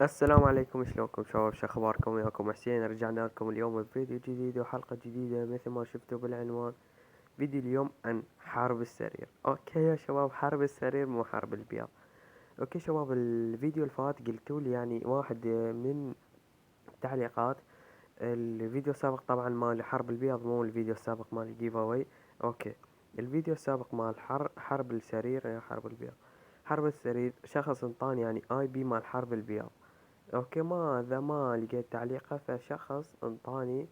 السلام عليكم، شلونكم شباب؟ شو اخباركم؟ وياكم حسين، رجعنا لكم اليوم بفيديو جديد وحلقة جديدة مثل ما شفتوا بالعنوان. فيديو اليوم عن حرب السرير. اوكي يا شباب، حرب السرير مو حرب البيض. اوكي شباب، الفيديو اللي فات قلتوا لي يعني واحد من التعليقات. الفيديو السابق طبعا مال حرب البيض، مو الفيديو السابق مال الجيف اواي. اوكي، الفيديو السابق مال حرب السرير يا حرب البيض. حرب السرير، شخص انطاني يعني اي بي مال حرب البيض. اوكي، ما اذا ما لقيت تعليقه فشخص انطاني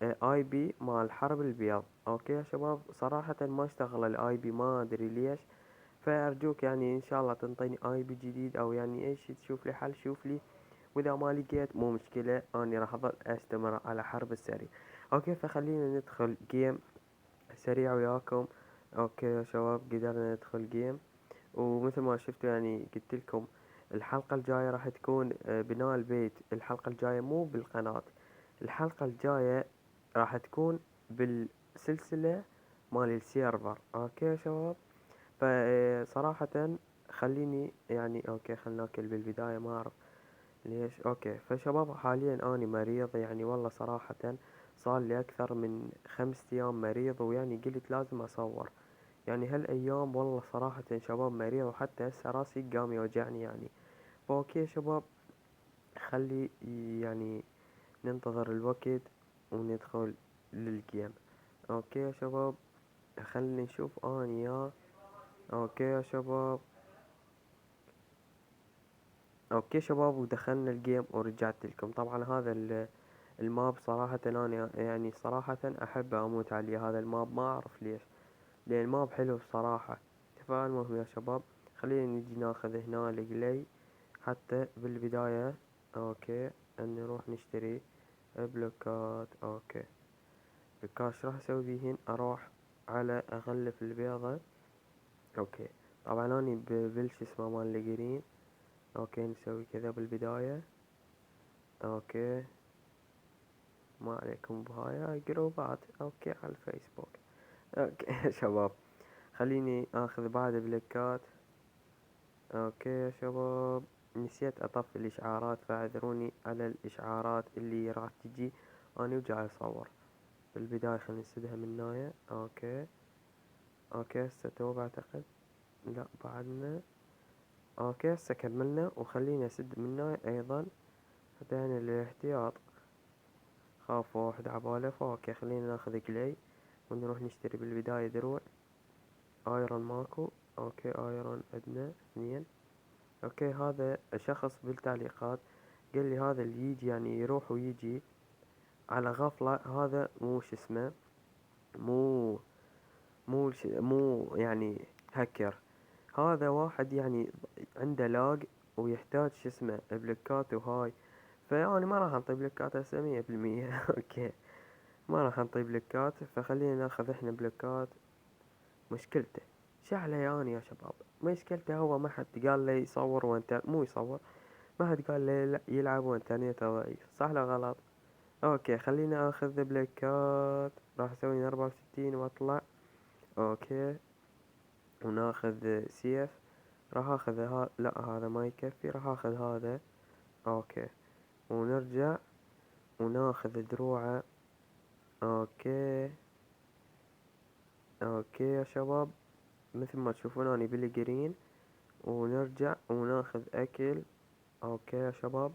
اي بي مال حرب البيض. اوكي يا شباب، صراحة ما اشتغل الاي بي، ما ادري ليش. فارجوك يعني ان شاء الله تنطيني اي بي جديد، او يعني ايش تشوف لي حل، شوف لي. واذا ما لقيت مو مشكلة، اني راح اظل استمر على حرب السرير. اوكي، فخلينا ندخل جيم سريع وياكم. اوكي يا شباب، قدرنا ندخل جيم. ومثل ما شفتوا يعني قلت لكم الحلقة الجاية راح تكون بناء البيت. الحلقة الجاية مو بالقناة، الحلقة الجاية راح تكون بالسلسلة مال السيرفر. اوكي يا شباب، فصراحة خليني يعني اوكي، خلنا ناكل بالبداية، ما اعرف ليش. اوكي فشباب، حاليا اني مريض يعني، والله صراحة صار لي اكثر من 5 ايام مريض، ويعني قلت لازم اصور. يعني هالايام والله صراحة شباب مريض، وحتى هسه راسي قام يوجعني يعني. فاوكي يا شباب، خلي يعني ننتظر الوقت وندخل للجيم. اوكي يا شباب، خلينا نشوف اني يا. اوكي يا شباب، اوكي شباب، ودخلنا الجيم ورجعت لكم. طبعا هذا الماب صراحة انا يعني صراحة احب اموت عليه. هذا الماب ما اعرف ليش، لان الماب حلو بصراحة. فالمهم يا شباب، خلينا نجي ناخذ هنا الجلي حتى بالبداية. اوكي، ان نروح نشتري بلوكات. اوكي، بكاش راح اسوي بيهن، اروح على اغلف البيضة. اوكي، طبعا اني بالش اسمه مال الجرين. اوكي، نسوي كذا بالبداية. اوكي، ما عليكم بهاي جروبات. اوكي، على الفيسبوك. اوكي يا شباب، خليني اخذ بعد بلوكات. اوكي يا شباب، نسيت اطفي الاشعارات، فاعذروني على الاشعارات اللي راح تجي. اني وجاي اصور بالبداية. خلينا نسدها من هنايا. اوكي، اوكي هسه توب اعتقد. لا بعدنا. اوكي هسه كملنا، وخلينا نسد من هنايا ايضا حتى يعني الاحتياط. خاف واحد عباله. فاوكي، خلينا ناخذ كلي ونروح نشتري بالبداية دروع. ايرون ماكو. اوكي، ايرون عندنا 2. اوكي، هذا شخص بالتعليقات قال لي هذا اللي يجي يعني يروح ويجي على غفلة، هذا مو شو اسمه، مو مو يعني هكر. هذا واحد يعني عنده لاج، ويحتاج شو اسمه بلوكات وهاي. فيعني ما راح نطيب بلوكات هسه 100%. اوكي، ما راح نطيب بلوكات، فخلينا ناخذ احنا بلوكات. مشكلته شعله يعني يا شباب، مشكلته هو ما حد قال لي يصور وانت مو يصور. ما حد قال لي لا يلعب وانترنت ضعيف، صح ولا غلط؟ اوكي، خلينا اخذ بلوكات. راح اسوي 64 واطلع. اوكي، وناخذ سيف. راح اخذ لا هذا ما يكفي، راح اخذ هذا. اوكي، ونرجع وناخذ دروعه. اوكي، اوكي يا شباب، مثل ما تشوفون اني بالجرين. ونرجع وناخذ اكل. اوكي يا شباب،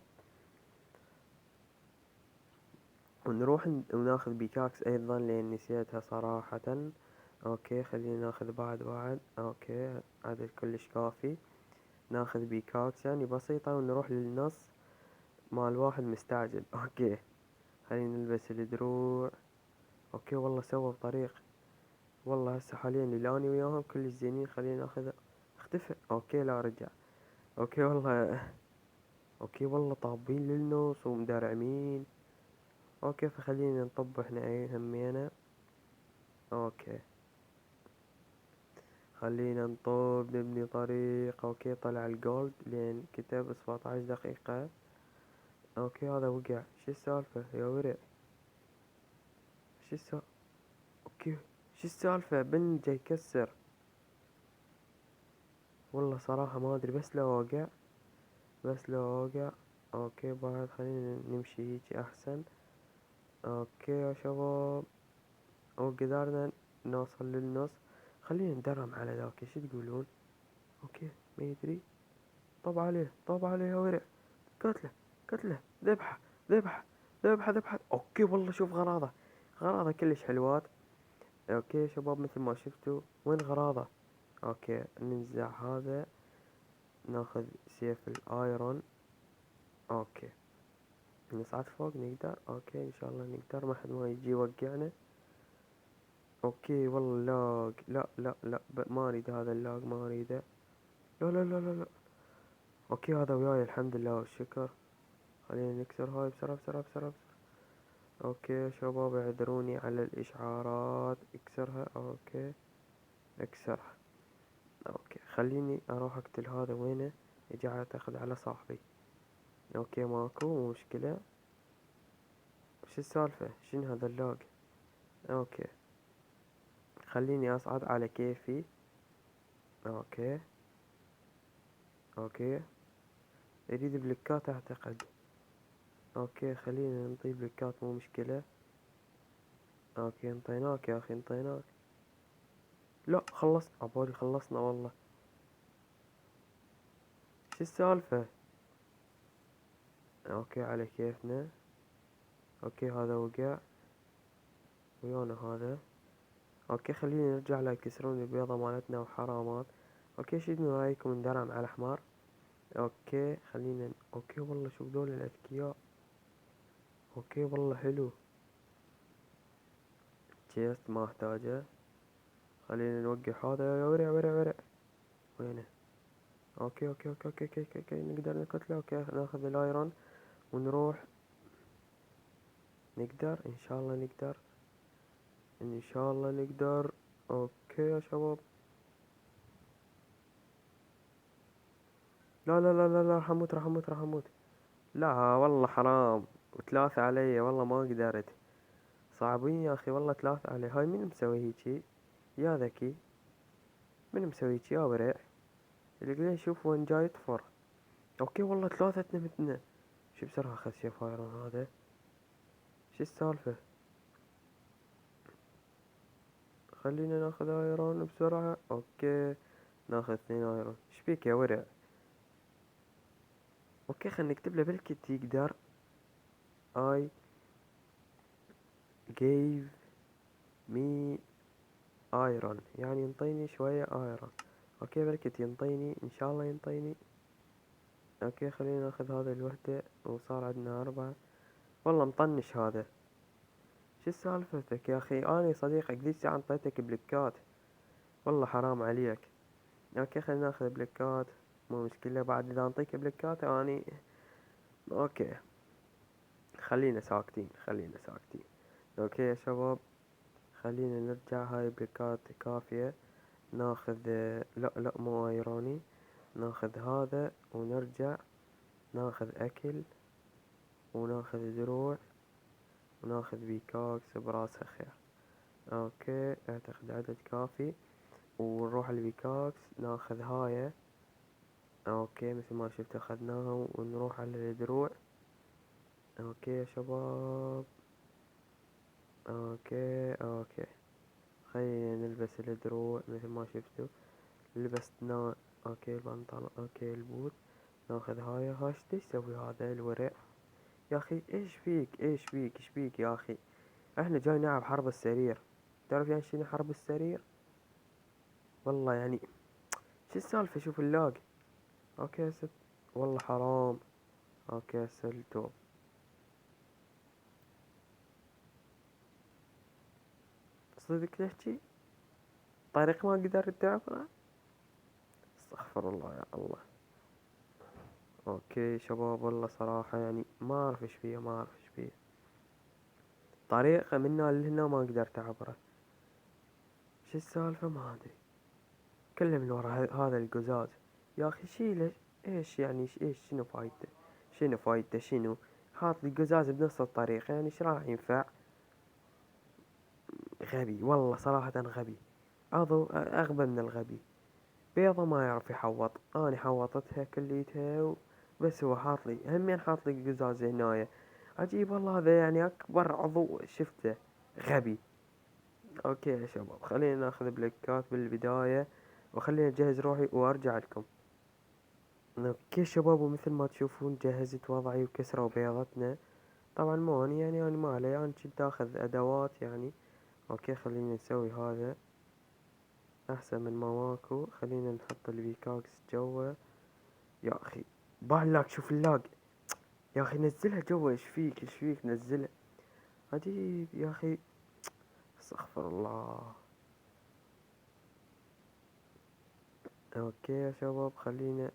ونروح وناخذ بيكاكس ايضا لان نسيتها صراحة. اوكي، خلينا ناخذ بعد. اوكي، عدد كلش كافي. ناخذ بيكاكس يعني بسيطة، ونروح للنص مال واحد مستعجل. اوكي، خلينا نلبس الدروع. اوكي، والله سوى بطريق. والله هسه حاليا اللي اني وياهم كلش زينين. خلينا ناخذ. اختفى. اوكي، لا رجع. اوكي والله. اوكي والله طابين للنص ومدرعمين. اوكي، فخلينا نطب احنا اي همينا. اوكي، خلينا نطب نبني طريق. اوكي، طلع الجولد لين كتب 17 دقيقة. اوكي، هذا وقع. شو السالفة يا ورع؟ شو السالفة؟ اوكي، شو السالفة؟ بن جاي يكسر. والله صراحة ما ادري، بس لو وقع. بس لو وقع. اوكي بعد خلينا نمشي هيجي احسن. اوكي يا شباب، وقدرنا نوصل للنص. خلينا ندرم على ذاك، شو تقولون؟ اوكي ما يدري. طب عليه طب عليه يا ورع. قتله قتله، ذبحه ذبحه ذبحه ذبحه. اوكي والله شوف غراضه، غراضه كلش حلوات. اوكي شباب مثل ما شفتوا، وين غراضه؟ اوكي ننزع هذا، ناخذ سيف الايرون. اوكي نصعد فوق نقدر، اوكي ان شاء الله نقدر، ما حد ما يجي يوقعنا. اوكي والله لاق، لا لا لا ما اريد هذا اللاق، ما اريده. لا لا لا لا لا. اوكي هذا وياي الحمد لله والشكر. خلينا نكسر هاي بسرعة بسرعة بسرعة بسرعة. اوكي يا شباب اعذروني على الاشعارات، اكسرها اوكي، اكسرها. اوكي خليني اروح اقتل هذا، وينه؟ يجي اعتقد على صاحبي. اوكي ماكو مو مشكلة. وش السالفة؟ شنو هذا اللاق؟ اوكي خليني اصعد على كيفي. اوكي اوكي يريد بلكات اعتقد. اوكي خلينا نطيب بلكات مو مشكلة. اوكي انطيناك يا اخي انطيناك. لا خلصنا، عبالي خلصنا والله. شو السالفة؟ اوكي على كيفنا. اوكي هذا وقع ويانا هذا. اوكي خلينا نرجع لا يكسرون البيضة مالتنا وحرامات. اوكي شنو رايكم ندرعم على حمار؟ اوكي خلينا اوكي والله شوف دول الاذكياء. اوكي والله حلو. تشيست ما احتاجه. خلينا نوقف هذا يا ورع ورع ورع. وينه؟ اوكي اوكي اوكي اوكي اوكي, أوكي, أوكي. نقدر نقتله. اوكي ناخذ الايرون ونروح. نقدر ان شاء الله نقدر، ان شاء الله نقدر. اوكي يا شباب. لا لا لا لا لا راح اموت راح اموت راح اموت. لا والله حرام، وثلاثة علي والله ما قدرت. صعبين يا اخي والله ثلاثة علي. هاي من مسوي هيجي؟ يا ذكي، من مسوي هيجي يا ورع؟ اللي شوف وين جاي يطفر. اوكي والله ثلاثتنا متنا. شو بسرعة اخذ سيف ايرون هذا. شو السالفة؟ خلينا ناخذ ايرون بسرعة. اوكي ناخذ 2 ايرون. شبيك يا ورع؟ اوكي خلينا نكتب له بالكت يقدر. I gave me iron، يعني ينطيني شوية ايرون. اوكي بالكت ينطيني ان شاء الله ينطيني. اوكي خلينا ناخذ هذا الوحدة وصار عندنا 4. والله مطنش هذا. شو سالفتك يا اخي؟ اني صديقك ذي الساعة انطيتك بلكات، والله حرام عليك. اوكي خلينا ناخذ بلكات، مو مشكلة. بعد اذا انطيك بلكات اني اوكي. خلينا ساكتين خلينا ساكتين. اوكي يا شباب خلينا نرجع، هاي بلكات كافية. ناخذ لا لا مو ايروني. ناخذ هذا ونرجع. ناخذ اكل وناخذ دروع وناخذ بيكاكس براسها خير. اوكي اعتقد عدد كافي. ونروح البيكاكس ناخذ هاي. اوكي مثل ما شفت اخذناها ونروح على الدروع. اوكي يا شباب. اوكي اوكي خلينا نلبس الدروع مثل ما شفتوا. لبسنا اوكي البنطلون، اوكي البوت. ناخذ هاي ايش تسوي هذا الورع؟ يا اخي ايش فيك ايش فيك ايش فيك يا اخي؟ احنا جاي نلعب حرب السرير، تعرف يعني شنو حرب السرير؟ والله يعني شو السالفة؟ شوف اللاق. اوكي ست، والله حرام. اوكي سلتو. صدق تحكي؟ طريق ما قدرت تعبره. استغفر الله يا الله. اوكي شباب والله صراحة يعني ما اعرف ايش فيه، ما اعرف ايش فيه. طريقة منا لهنا ما قدرت اعبره. شو السالفة؟ ما ادري. كله من ورا هذا القزاز. يا اخي شيله. ايش يعني ايش شنو فايدته؟ شنو فايدته شنو؟ حاط القزاز بنص الطريق، يعني ايش راح ينفع؟ غبي والله صراحة غبي. اغبى من الغبي. بيضة ما يعرف يحوط، اني حوطتها كليتها بس هو حاط لي همين، حاط لي قزاز هنايا. عجيب والله، هذا يعني اكبر عضو شفته. غبي. اوكي يا شباب، خلينا ناخذ بلكات بالبداية، وخلينا اجهز روحي وارجع لكم. اوكي شباب، ومثل ما تشوفون جهزت وضعي وكسروا بيضتنا. طبعا مو اني يعني انا ما علي، انا كنت اخذ ادوات يعني. اوكي خلينا نسوي هذا احسن من ما ماكو. خلينا نحط البيكاكس جوا. يا اخي بالك شوف اللاج. يا اخي نزلها جوا، ايش فيك ايش فيك نزلها. عجيب يا اخي. استغفر الله. اوكي يا شباب خلينا.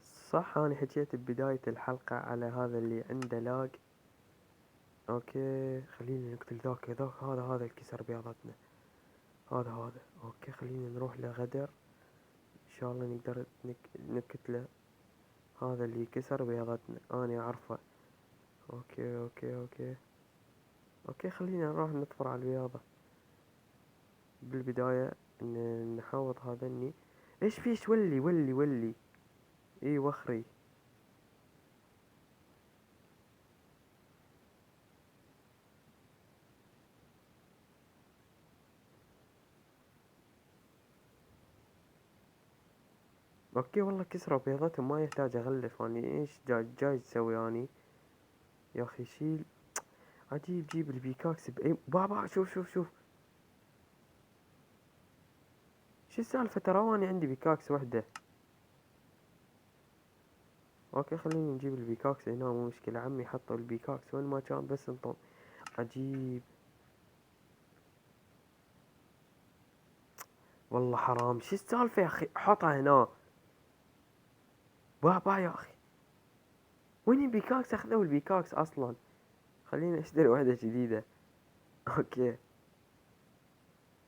صح انا حكيت ببداية الحلقة على هذا اللي عنده لاج. اوكي خلينا نقتل ذاك هذا الكسر بياضتنا. هذا اوكي خلينا نروح لغدر. ان شاء الله نقدر نقتله. هذا اللي كسر بياضتنا انا اعرفه. اوكي. اوكي خلينا نروح نطفر على البياضة بالبداية. نحوط هذا ايش فيش ولي. اي وخري. اوكي والله كسروا بيضتهم، ما يحتاج اغلف اني. ايش جاي تسوي اني. يا اخي شيل. عجيب جيب البيكاكس باي بابا. شوف. شو السالفة، ترى اني عندي بيكاكس وحدة. اوكي خلينا نجيب البيكاكس هنا، مو مشكلة. عمي حطوا البيكاكس وين ما كان بس انطم. عجيب. والله حرام، شو السالفة يا اخي، حطها هنا. بابا يا اخي، وين البيكاكس، اخذوا البيكاكس اصلا. خلينا اشتري واحدة جديدة. اوكي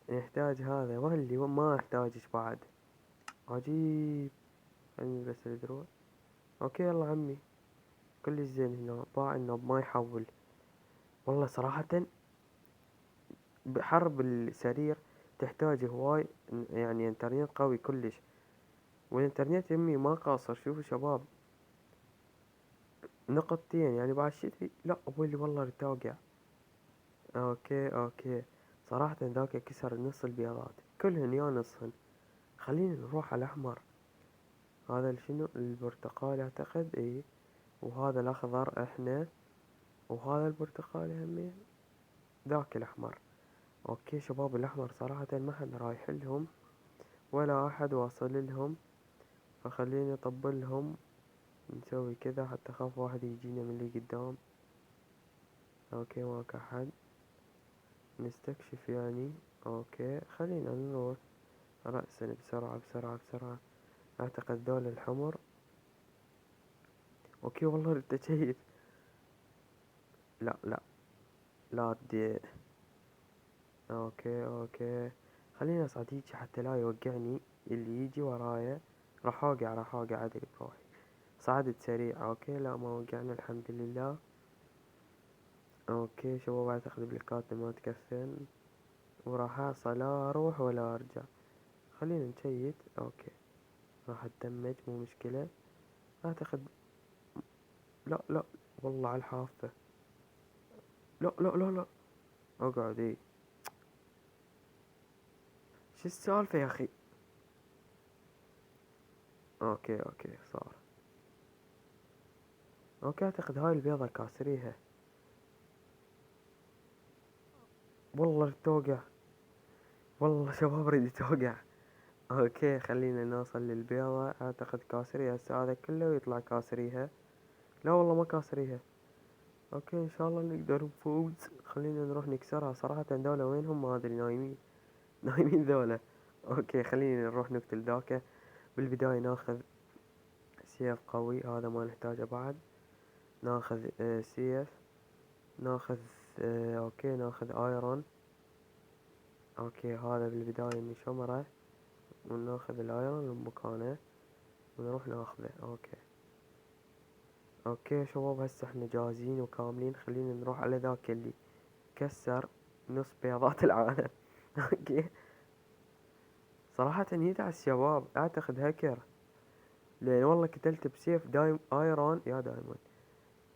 يحتاج هذا وهلي ما يحتاجش بعد. عجيب. خليني بس الدروع. اوكي يلا عمي، كل زين هنا. باع انه ما يحول. والله صراحة بحرب السرير تحتاج هواي يعني انترنت قوي كلش. والانترنت يمي ما قاصر. شوفوا شباب، نقطتين يعني بعد شتي. لا ابوي والله ارتوقع. اوكي صراحة ذاك كسر نص البيضات كلهن يا نصهن. خلينا نروح على الاحمر. هذا شنو، البرتقال اعتقد اي. وهذا الاخضر احنا. وهذا البرتقال همين. ذاك الاحمر. اوكي شباب، الاحمر صراحة ما حد رايح لهم ولا احد واصل لهم. فخليني اطبلهم. نسوي كذا حتى خاف واحد يجينا من اللي قدام. اوكي ماك احد. نستكشف يعني. اوكي خلينا نروح رأسا بسرعة. اعتقد دول الحمر. اوكي والله انت شايف. لا لا دي. اوكي خلينا اصعد هيجي حتى لا يوقعني اللي يجي ورايا. راح اوقع عدل بروحي. صعدت سريع. اوكي لا ما وقعنا الحمد لله. اوكي شباب اعتقد بلكاتنا ما تكفين، وراح اصل لا اروح ولا ارجع. خلينا نشيت. اوكي راح اتدمج مو مشكلة اعتقد. لا والله على الحافة. لا اقعد ايه. شو السالفة يا اخي. اوكي صار. اوكي اعتقد هاي البيضة كاسريها. والله توقع. والله شباب اريد توقع. اوكي خلينا نوصل للبيضة. اعتقد كاسريها هسه هذا كله ويطلع كاسريها. لا والله ما كاسريها. اوكي ان شاء الله نقدر نفوز. خلينا نروح نكسرها. صراحة دولة وينهم ما ادري، نايمين. نايمين ذولا. اوكي خلينا نروح نقتل ذاك. بالبداية ناخذ سيف قوي، هذا ما نحتاجه بعد. ناخذ سيف. ناخذ اوكي ناخذ ايرون. اوكي هذا بالبداية نشمره. وناخذ الايرون بمكانه. ونروح ناخذه. اوكي شباب هسه احنا جاهزين وكاملين. خلينا نروح على ذاك اللي كسر نص بيضات العالم. اوكي صراحة يدعس الشباب، اعتقد هكر. لان والله قتلته بسيف ايرون يا دايموند.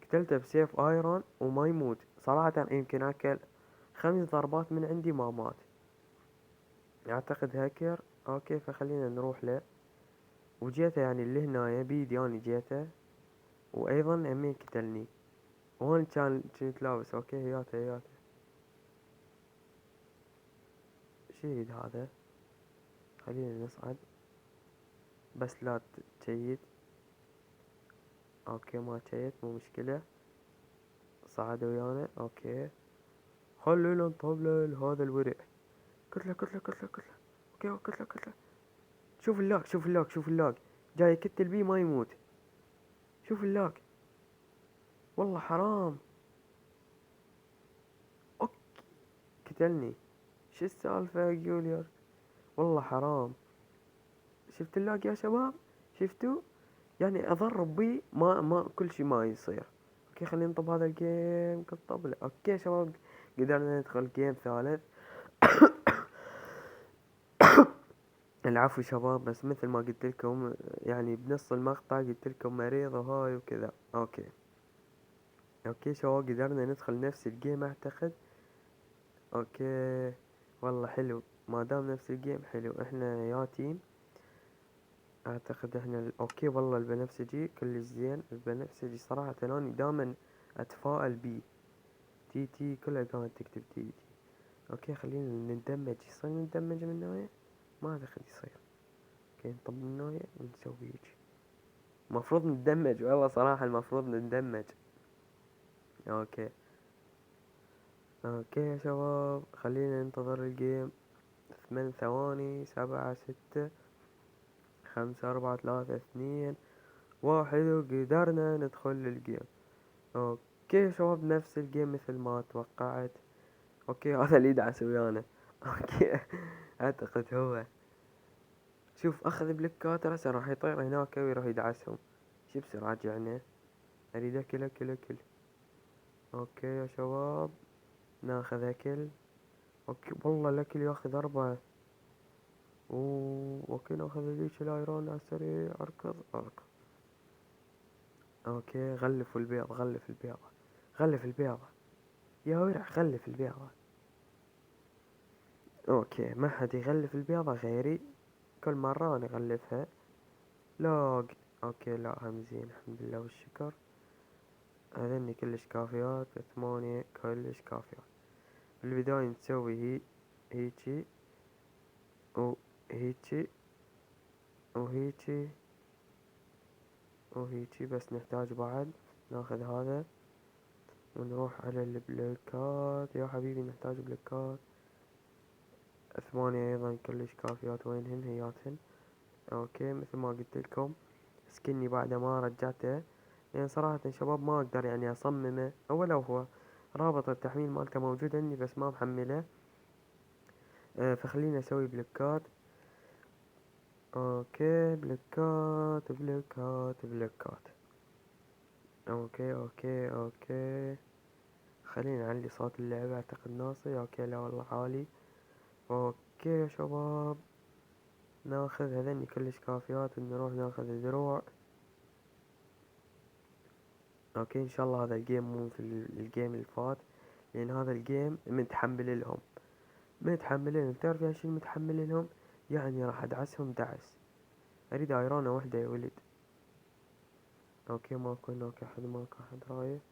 قتلته بسيف ايرون وما يموت صراحة. يمكن اكل 5 ضربات من عندي ما مات. اعتقد هاكر. اوكي فخلينا نروح له. وجيته يعني اللي هنا بيدي اني جيته. وايضا همين قتلني. وهون كنت لابس. اوكي هياته. شيد هذا. خلينا نصعد. بس لا تشيد. اوكي ما تشيد مو مشكلة. صعد ويانا. اوكي خلينا نطبله لهذا الورع. كتلة. اوكي كتلة. شوف اللاك جاي يكتل بيه ما يموت. شوف اللاك. والله حرام. اوكي قتلني. شو السالفة يا جوليار. والله حرام. شفت اللاك يا شباب. شفتوا يعني اضرب بي ما كل شي ما يصير. اوكي خلينا نطب هذا الجيم كالطبلة. اوكي شباب قدرنا ندخل جيم ثالث. العفو شباب بس مثل ما قلت لكم يعني بنص المقطع قلت لكم مريض وهاي وكذا. اوكي شباب قدرنا ندخل نفس الجيم اعتقد. اوكي والله حلو. ما دام نفس الجيم حلو. احنا يا تيم اعتقد احنا اوكي والله البنفسجي كلش زين. البنفسجي صراحة اني دائما اتفائل بيه. تي كلها كانت تكتب تي. اوكي خلينا نندمج. يصير نندمج من النهاية. ما اعتقد يصير. اوكي نطب من النهاية ونسوي هيجي. مفروض نندمج والله صراحة المفروض نندمج. اوكي يا شباب خلينا ننتظر الجيم. 8 ثواني. 7 6 5 4 3 2 1 وقدرنا ندخل الجيم. اوكي يا شباب نفس الجيم مثل ما توقعت. اوكي هذا اللي يدعس ويانا. اوكي اعتقد هو. شوف اخذ بلكات راسه راح يطير هناك ويروح يدعسهم. شو بسرعة راجعنا. اريد اكل. اوكي يا شباب ناخذ اكل. اوكي والله الاكل ياخذ 4. اوكي ناخذ هذيك الايرون على السريع. اركض. اوكي غلف البيضة يا ورع. غلف البيضة. اوكي ما حد يغلف البيضة غيري. كل مرة انا اغلفها. لا اوكي لا هم زين الحمد لله والشكر. هذني كلش كافيات. 8 كلش كافيات. بالبداية نسوي هيجي وهيجي وهيجي وهيجي. بس نحتاج بعد ناخذ هذا ونروح على البلوكات. يا حبيبي نحتاج بلوكات. 8 ايضا كلش كافيات. وينهن هياتهن. اوكي مثل ما قلت لكم سكني بعد ما رجعته. لان صراحة شباب ما اقدر يعني اصممه. ولو هو رابط التحميل مالته موجود عندي بس ما محمله. فخلينا اسوي بلوكات. اوكي بلوكات. اوكي خلينا نعلي صوت اللعبة. اعتقد ناصي. اوكي لا والله عالي. اوكي يا شباب ناخذ هذني كلش كافيات ونروح ناخذ الدروع. اوكي ان شاء الله هذا الجيم مو في الجيم اللي فات. لان هذا الجيم متحمل لهم. تعرف يا شي متحمل لهم. يعني راح ادعسهم دعس. اريد ايرونة وحدة يا ولد. اوكي ماكو احد رايح.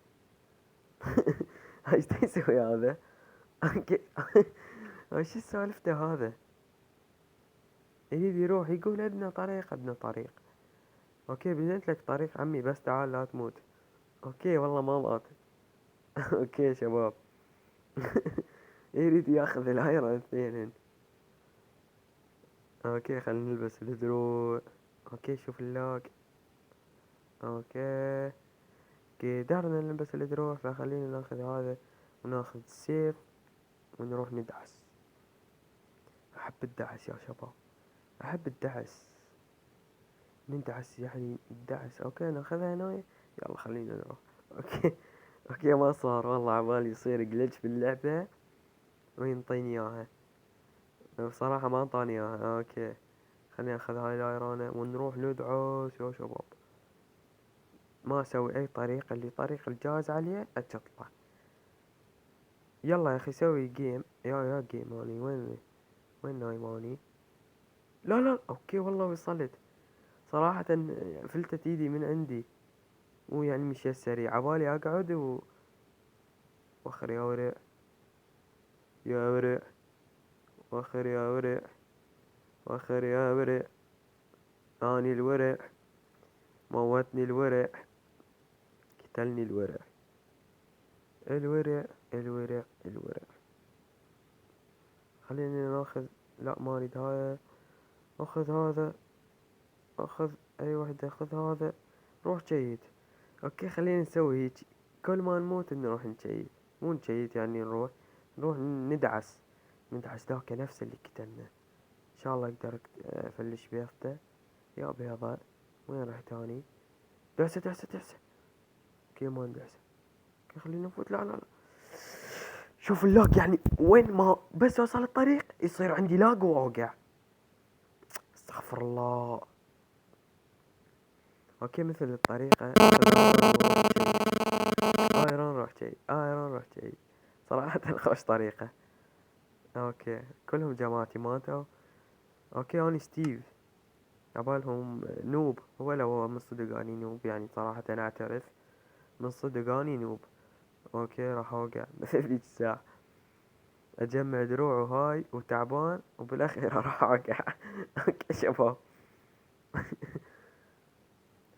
ايش يسوي هذا. اوكي ايش سالفته هذا. يريد يروح يقول ابن طريق. اوكي بنيت لك طريق عمي بس تعال لا تموت. اوكي والله ما مات. اوكي يا شباب. يريد ياخذ الايرون اثنين. اوكي خلينا نلبس الدروع. اوكي شوف اللاك. اوكي قدرنا نلبس الدروع. فخلينا ناخذ هذا وناخذ السيف ونروح ندعس. احب الدعس يا شباب. احب الدعس. ندعس يعني الدعس. اوكي ناخذها هنا. يلا خلينا نروح. اوكي ما صار والله عبالي يصير جلتش باللعبة وينطيني اياها. بصراحة ما انطاني اياها. اوكي خلينا ناخذ هاي الايرونة ونروح ندعس يا شباب. ما اسوي اي طريقة، اللي طريق الجاهز عليه اتطلع. يلا يا اخي سوي جيم، يا جيم اني وين نايماني. لا اوكي والله وصلت. صراحة فلتت ايدي من عندي، مو يعني مشي سريع، عبالي اقعد وخر يا ورع، يا ورع، وخر يا ورع، وخر يا ورع، اني الورع، موتني الورع، قتلني الورع، الورع، الورع، الورع. خلينا ناخذ، لا ما اريد هاي، اخذ هذا، اخذ اي وحدة، اخذ هذا، روح جيد. اوكي خلينا نسوي هيك، كل ما نموت نروح نجيد، مو نجيد يعني نروح ندعس ذاك نفس اللي قتلنا. ان شاء الله اقدر افلش بيضته. يا بيضة وين رحت اني؟ دعسة. اوكي ما ندعسه. اوكي خلينا نفوت، لا. شوف اللاج يعني، وين ما بس اوصل الطريق يصير عندي لاج واوقع. استغفر الله. اوكي مثل الطريقة ايرون روح جاي. صراحة خوش طريقة. اوكي كلهم جماعتي ماتوا. اوكي اني ستيف، عبالهم نوب، هو لو هو من صدق اني نوب يعني، صراحة انا اعترف من صدق اني نوب. اوكي راح اوقع مثل ذيك الساعة، اجمع دروع وهاي وتعبان وبالاخير راح اوقع. اوكي شباب.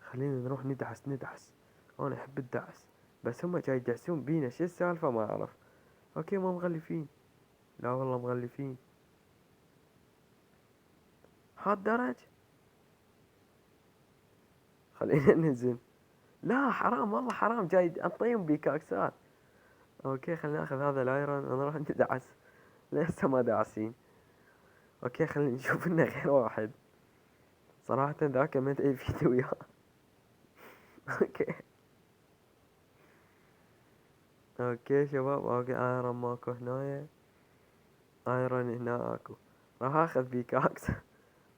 خلينا نروح ندعس. انا احب الدعس، بس هم جاي يدعسون بينا، شو السالفة ما اعرف. اوكي ما مغلفين، لا والله مغلفين. حاط درج، خلينا ننزل. لا حرام والله حرام، جاي انطيهم بيكاكسات. اوكي خلينا ناخذ هذا الايرون ونروح ندعس، لسه ما داعسين. اوكي خلينا نشوف لنا غير واحد. صراحة ذاك ما ادري فيديو وياه. اوكي. اوكي شباب، اوكي ايرون ماكو هنايا، ايرون هنا اكو. راح اخذ بيكاكس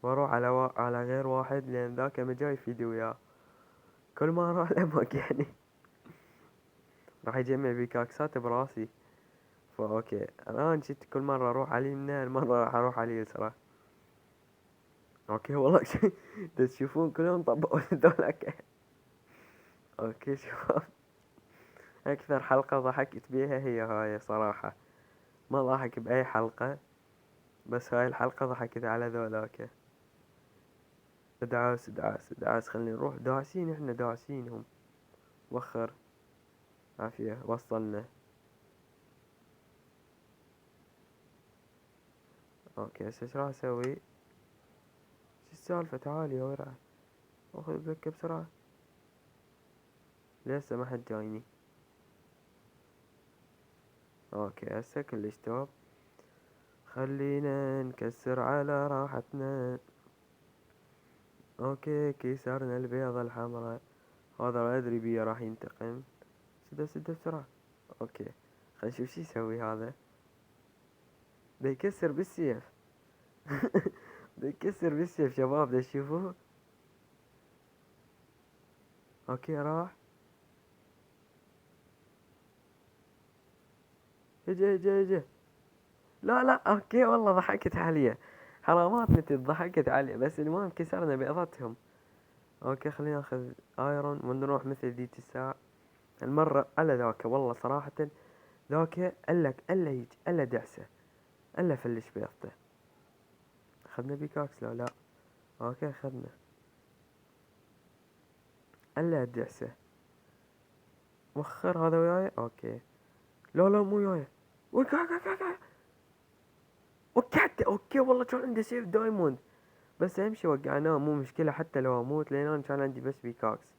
واروح على غير واحد، لان ذاك ما جاي فيديو وياه. كل ما اروح لمك يعني راح يجمع بيكاكسات براسي. اوكي الان جيت كل مرة اروح على اليمين، المرة راح اروح على اليسرى. اوكي والله تشوفون كلهم طبقوا ذولاك. اوكي شباب، اكثر حلقة ضحكت بيها هي هاي صراحة، ما ضحك باي حلقة، بس هاي الحلقة ضحكت على ذولاك. ادعاس خلينا نروح داعسين، احنا داعسينهم. وخر، عافية وصلنا. اوكي هسه ايش راح اسوي؟ شو السالفة؟ تعال يا ورع، اخذ بلوك بسرعة. لسه ما حد جايني. اوكي هسه كلش توب، خلينا نكسر على راحتنا. اوكي كسرنا البيضة الحمراء، هذا ما ادري بيه راح ينتقم. سده بسرعة. اوكي خلينا نشوف شي يسوي هذا. دا يكسر بالسيف. دا يكسر بالسيف شباب، دا تشوفوه. اوكي راح، اجا. لا اوكي والله ضحكت عليه، حرامات نتي ضحكت عليه، بس المهم كسرنا بيضتهم. اوكي خلينا ناخذ ايرون ونروح مثل ذيك الساعة المرة على ذاك. والله صراحة ذاك الا هيج الا دعسه، الا فلش بيضته. اخذنا بيكاكس لا. اوكي اخذنا، الا دعسه. وخر هذا وياي. اوكي لا مو وياي. وقعت. اوكي والله كان عندي سيف دايموند، بس امشي وقعناه مو مشكلة، حتى لو اموت لان انا كان عندي بس بيكاكس.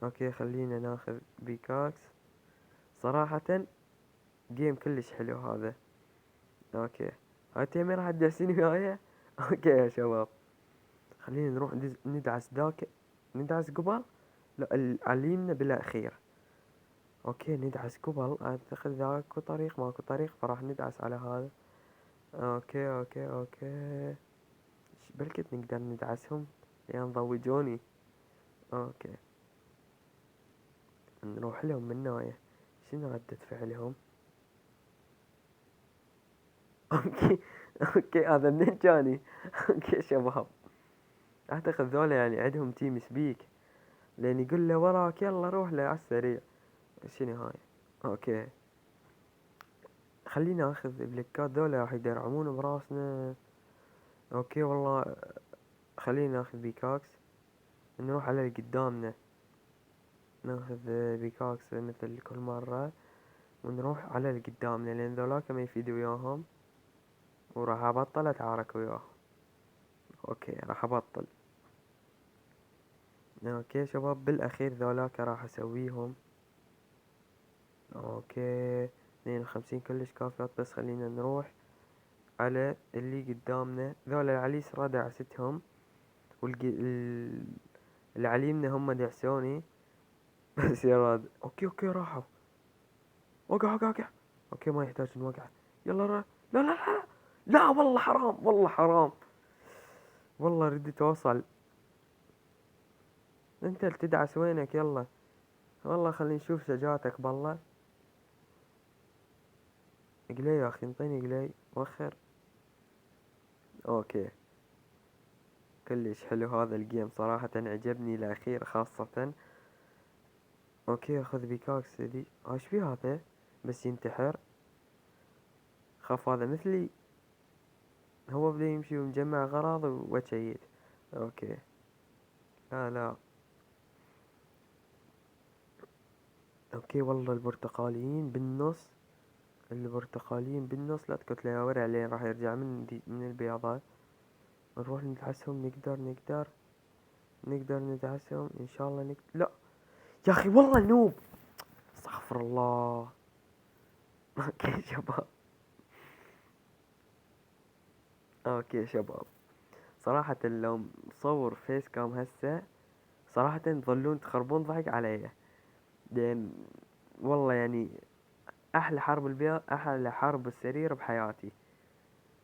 اوكي خلينا ناخذ بيكاكس. صراحة جيم كلش حلو هذا. اوكي هاي تيمي راح تدرسين وياي. اوكي يا شباب خلينا نروح ندعس ذاك، ندعس قبل، لا على اليمنى بالاخير. اوكي ندعس قبل، اعتقد ذاك طريق ماكو طريق، فراح ندعس على هذا. اوكي بلكت نقدر ندعسهم لين ضوجوني. اوكي نروح لهم من ناية. شنو ردة فعلهم؟ اوكي اوكي هذا منين جاني؟ اوكي شباب، اعتقد ذولا يعني عندهم تيم سبيك، لان يقول له وراك يلا روح له عالسريع. شنو هاي؟ اوكي خلينا اخذ بلكات، ذولا راح يدرعمون براسنا. اوكي والله خلينا ناخذ بيكاكس، نروح على اللي قدامنا، ناخذ بيكاكس مثل كل مرة، ونروح على اللي قدامنا لان ذولاك ما يفيد وياهم، وراح ابطل اتعارك وياهم. اوكي راح ابطل. اوكي شباب بالاخير ذولاك راح اسويهم. اوكي 52 كلش كافيات، بس خلينا نروح على اللي قدامنا. ذولا على اليسرى دعستهم، اللي على اليمنى هم دعسوني. بس يا راد اوكي راحوا. وقع. اوكي ما يحتاج نوقع. يلا لا لا والله حرام، والله حرام، والله رديت اوصل. انت اللي تدعس وينك؟ يلا والله خلينا نشوف سجاتك بالله. قلي يا اخي انطيني قلي، وخر. اوكي كلش حلو هذا الجيم صراحة، عجبني الاخير خاصة. اوكي اخذ بيكاكس ذي. ايش في هذا؟ بس ينتحر. خاف هذا مثلي، هو بدا يمشي ومجمع غراض وشيت. اوكي لا. اوكي والله البرتقاليين بالنص، البرتقاليين بالنص، لا تكتله عليه راح يرجع من البياضات. نروح ندعسهم، نقدر ندعسهم ان شاء الله لا يا اخي والله نوب، استغفر الله. اوكي شباب، اوكي شباب، صراحة لو مصور فيس كام هسه صراحة تظلون تخربون ضحك علي، لان والله يعني احلى حرب البيض، احلى حرب السرير بحياتي.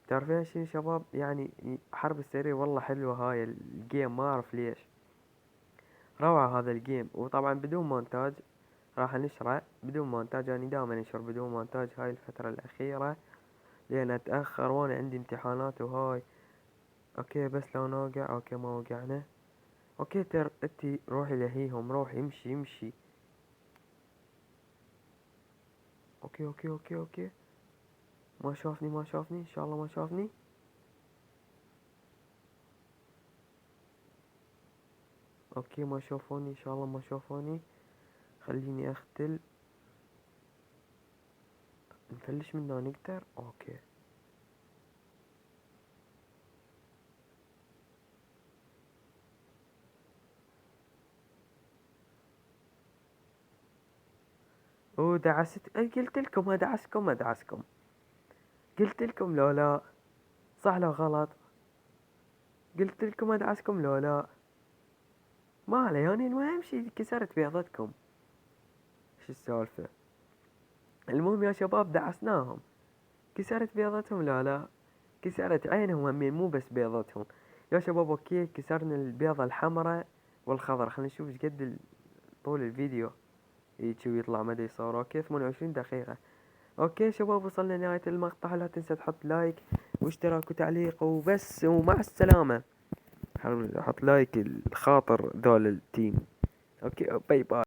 تعرفين شنو شباب؟ يعني حرب السرير والله حلوة هاي الجيم، ما اعرف ليش روعة هذا الجيم. وطبعا بدون مونتاج، راح نشره بدون مونتاج، يعني دائما انشر بدون مونتاج هاي الفترة الأخيرة لأن أتأخر وأنا عندي امتحانات وهاي. أوكي بس لو نوقع. أوكي ما وقعنا. أوكي انتي روحي لهيهم، روحي امشي. أوكي ما شافني إن شاء الله ما شافني. أوكي ما شافوني إن شاء الله ما شافوني. خليني أختل، نفلش منه نقدر. أوكي ودعست. قلت لكم ادعسكم. قلت لكم لو لا، صح لو غلط؟ قلت لكم ادعسكم لو لا؟ ما علي يعني، المهم شي كسرت بيضتكم. شو السالفة؟ المهم يا شباب دعسناهم، كسرت بيضتهم لا كسرت عينهم همين، مو بس بيضتهم يا شباب. اوكي كسرنا البيضة الحمراء والخضر. خلينا نشوف ايش قد طول الفيديو يجي يطلع مدى يصور. اوكي 28 دقيقة. اوكي شباب وصلنا لنهاية المقطع، لا تنسى تحط لايك واشتراك وتعليق وبس، ومع السلامة. حط لايك الخاطر ذول التيم. اوكي باي باي.